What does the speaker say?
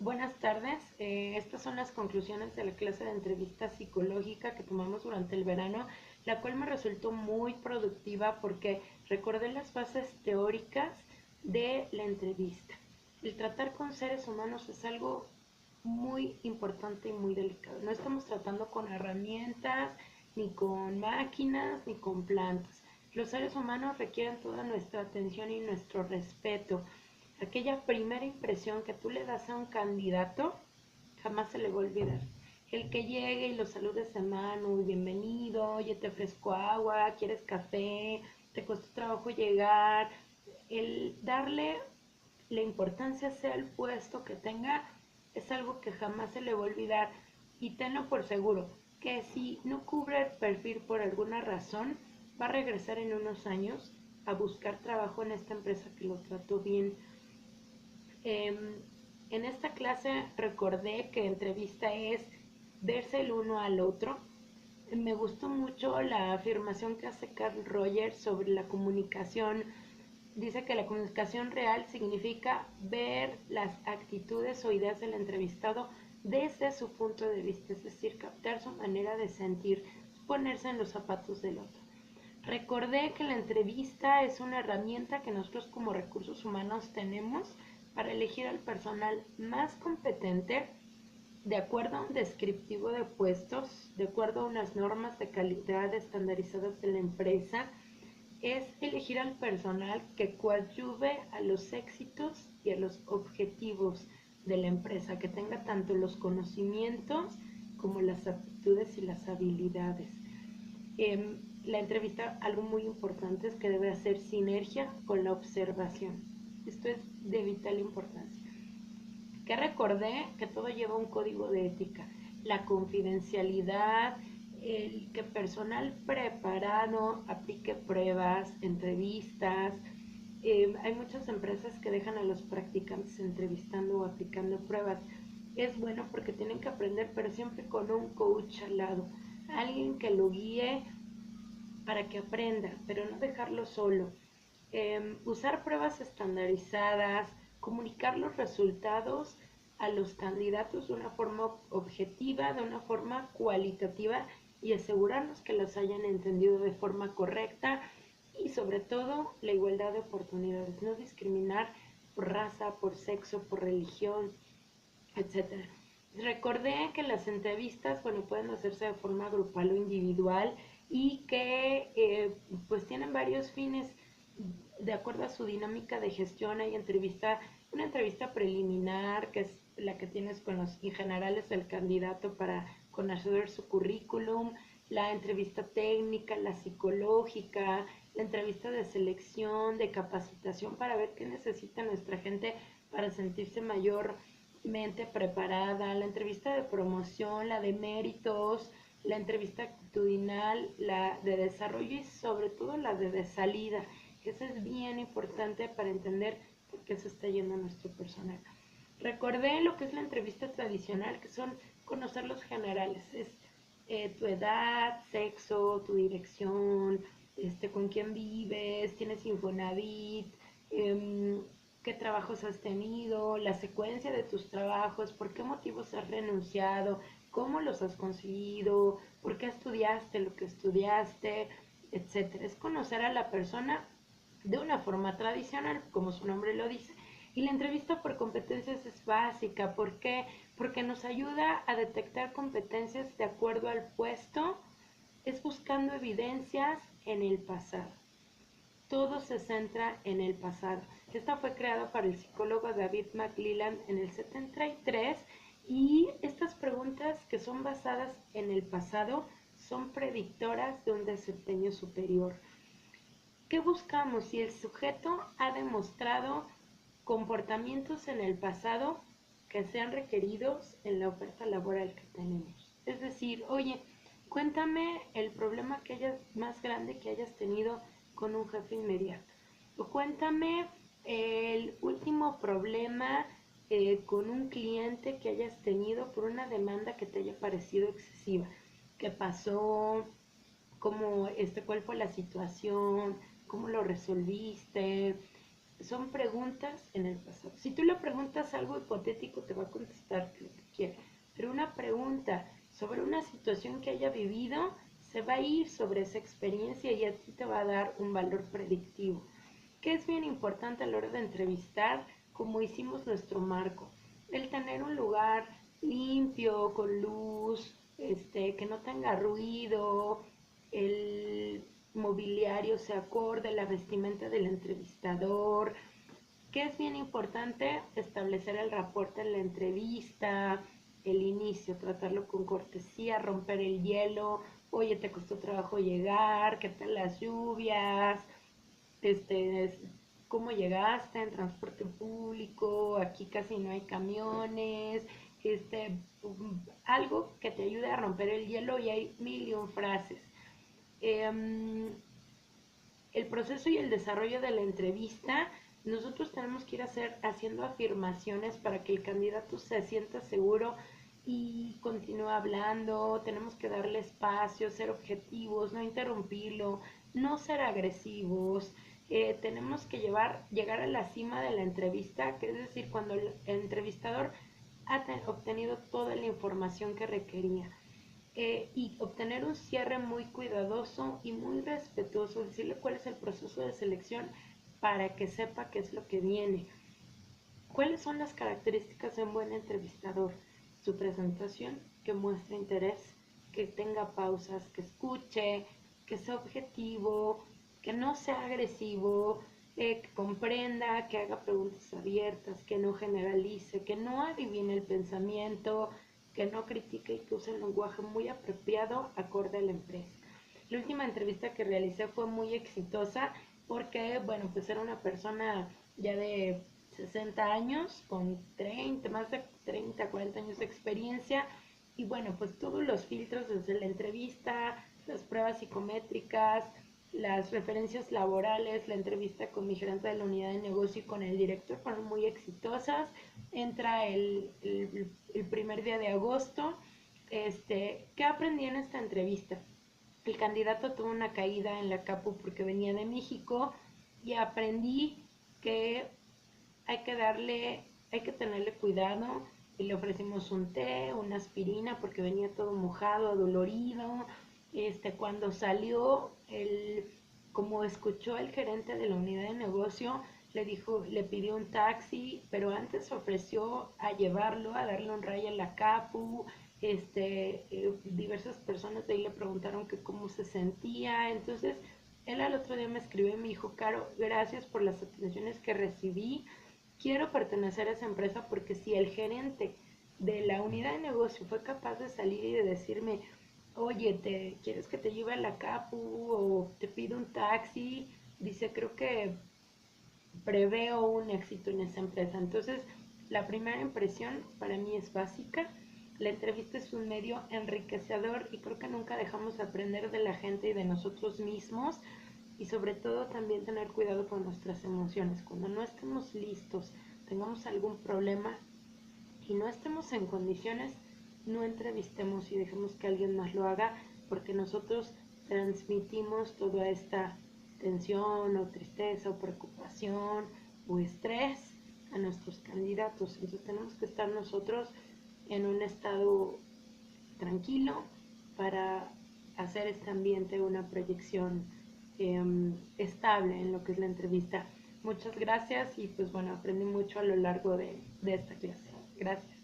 Buenas tardes. Estas son las conclusiones de la clase de entrevista psicológica que tomamos durante el verano, la cual me resultó muy productiva porque recordé las bases teóricas de la entrevista. El tratar con seres humanos es algo muy importante y muy delicado. No estamos tratando con herramientas, ni con máquinas, ni con plantas. Los seres humanos requieren toda nuestra atención y nuestro respeto. Aquella primera impresión que tú le das a un candidato jamás se le va a olvidar. El que llegue y lo saludes de mano, bienvenido, oye, te ofrezco agua, quieres café, te costó trabajo llegar, el darle la importancia sea el puesto que tenga es algo que jamás se le va a olvidar, y tenlo por seguro que si no cubre el perfil por alguna razón va a regresar en unos años a buscar trabajo en esta empresa que lo trató bien. En esta clase recordé que entrevista es verse el uno al otro. Me gustó mucho la afirmación que hace Carl Rogers sobre la comunicación. Dice que la comunicación real significa ver las actitudes o ideas del entrevistado desde su punto de vista, es decir, captar su manera de sentir, ponerse en los zapatos del otro. Recordé que la entrevista es una herramienta que nosotros como recursos humanos tenemos para elegir al personal más competente de acuerdo a un descriptivo de puestos, de acuerdo a unas normas de calidad estandarizadas de la empresa. Es elegir al personal que coadyuve a los éxitos y a los objetivos de la empresa, que tenga tanto los conocimientos como las aptitudes y las habilidades. La entrevista, algo muy importante es que debe hacer sinergia con la observación. Esto es de vital importancia. Que recordé que todo lleva un código de ética, la confidencialidad, el que personal preparado aplique pruebas, entrevistas. Hay muchas empresas que dejan a los practicantes entrevistando o aplicando pruebas. Es bueno porque tienen que aprender, pero siempre con un coach al lado, alguien que lo guíe para que aprenda, pero no dejarlo solo. Usar pruebas estandarizadas, comunicar los resultados a los candidatos de una forma objetiva, de una forma cualitativa, y asegurarnos que los hayan entendido de forma correcta, y sobre todo la igualdad de oportunidades, no discriminar por raza, por sexo, por religión, etcétera. Recordé que las entrevistas, bueno, pueden hacerse de forma grupal o individual, y que pues tienen varios fines de acuerdo a su dinámica de gestión. Hay una entrevista preliminar, que es la que tienes con los generales del candidato para conocer su currículum, la entrevista técnica, la psicológica, la entrevista de selección, de capacitación para ver qué necesita nuestra gente para sentirse mayormente preparada, la entrevista de promoción, la de méritos, la entrevista actitudinal, la de desarrollo y sobre todo la de salida. Eso es bien importante para entender por qué se está yendo nuestro personal. Recordé lo que es la entrevista tradicional, que son conocer los generales. Es tu edad, sexo, tu dirección, con quién vives, tienes Infonavit, qué trabajos has tenido, la secuencia de tus trabajos, por qué motivos has renunciado, cómo los has conseguido, por qué estudiaste lo que estudiaste, etcétera. Es conocer a la persona de una forma tradicional, como su nombre lo dice. Y la entrevista por competencias es básica. ¿Por qué? Porque nos ayuda a detectar competencias de acuerdo al puesto. Es buscando evidencias en el pasado. Todo se centra en el pasado. Esta fue creada por el psicólogo David McClelland en el 73, y estas preguntas que son basadas en el pasado son predictoras de un desempeño superior. ¿Qué buscamos? Si el sujeto ha demostrado comportamientos en el pasado que sean requeridos en la oferta laboral que tenemos. Es decir, oye, cuéntame el problema más grande que hayas tenido con un jefe inmediato. O cuéntame el último problema con un cliente que hayas tenido por una demanda que te haya parecido excesiva. ¿Qué pasó? ¿Cuál fue la situación? ¿Cómo lo resolviste? son preguntas en el pasado. Si tú le preguntas algo hipotético, te va a contestar lo que quiere. Pero una pregunta sobre una situación que haya vivido, se va a ir sobre esa experiencia y a ti te va a dar un valor predictivo. Que es bien importante a la hora de entrevistar, como hicimos nuestro marco. El tener un lugar limpio, con luz, que no tenga ruido, el mobiliario se acorde, la vestimenta del entrevistador, que es bien importante establecer el reporte en la entrevista, el inicio, tratarlo con cortesía, romper el hielo, oye, te costó trabajo llegar, qué tal las lluvias, cómo llegaste en transporte público, aquí casi no hay camiones, algo que te ayude a romper el hielo y hay mil y un frases. El proceso y el desarrollo de la entrevista, nosotros tenemos que ir haciendo afirmaciones para que el candidato se sienta seguro y continúe hablando. Tenemos que darle espacio, ser objetivos, no interrumpirlo, no ser agresivos. Tenemos que llegar a la cima de la entrevista, que es decir, cuando el entrevistador ha obtenido toda la información que requería. Y obtener un cierre muy cuidadoso y muy respetuoso, decirle cuál es el proceso de selección para que sepa qué es lo que viene. ¿Cuáles son las características de un buen entrevistador? Su presentación, que muestre interés, que tenga pausas, que escuche, que sea objetivo, que no sea agresivo, que comprenda, que haga preguntas abiertas, que no generalice, que no adivine el pensamiento, que no critique y que use un lenguaje muy apropiado acorde a la empresa. La última entrevista que realicé fue muy exitosa porque, bueno, pues era una persona ya de 60 años, con 30, más de 30, 40 años de experiencia, y bueno, pues todos los filtros desde la entrevista, las pruebas psicométricas, las referencias laborales, la entrevista con mi gerente de la unidad de negocio y con el director fueron muy exitosas. Entra el primer día de agosto. ¿Qué aprendí en esta entrevista? El candidato tuvo una caída en la CAPU porque venía de México y aprendí que hay que tenerle cuidado y le ofrecimos un té, una aspirina porque venía todo mojado, adolorido. Cuando salió, como escuchó el gerente de la unidad de negocio, le pidió un taxi, pero antes ofreció a llevarlo, a darle un rayo a la capu. Diversas personas de ahí le preguntaron que cómo se sentía. Entonces él al otro día me escribió y me dijo: Caro, gracias por las atenciones que recibí, quiero pertenecer a esa empresa, porque si el gerente de la unidad de negocio fue capaz de salir y de decirme: oye, ¿quieres que te lleve a la capu o te pido un taxi? Dice, creo que preveo un éxito en esa empresa. Entonces, la primera impresión para mí es básica. La entrevista es un medio enriquecedor y creo que nunca dejamos de aprender de la gente y de nosotros mismos, y sobre todo también tener cuidado con nuestras emociones. Cuando no estemos listos, tengamos algún problema y no estemos en condiciones, no entrevistemos y dejemos que alguien más lo haga, porque nosotros transmitimos toda esta tensión o tristeza o preocupación o estrés a nuestros candidatos. Entonces tenemos que estar nosotros en un estado tranquilo para hacer este ambiente una proyección estable en lo que es la entrevista. Muchas gracias y pues bueno, aprendí mucho a lo largo de esta clase. Gracias.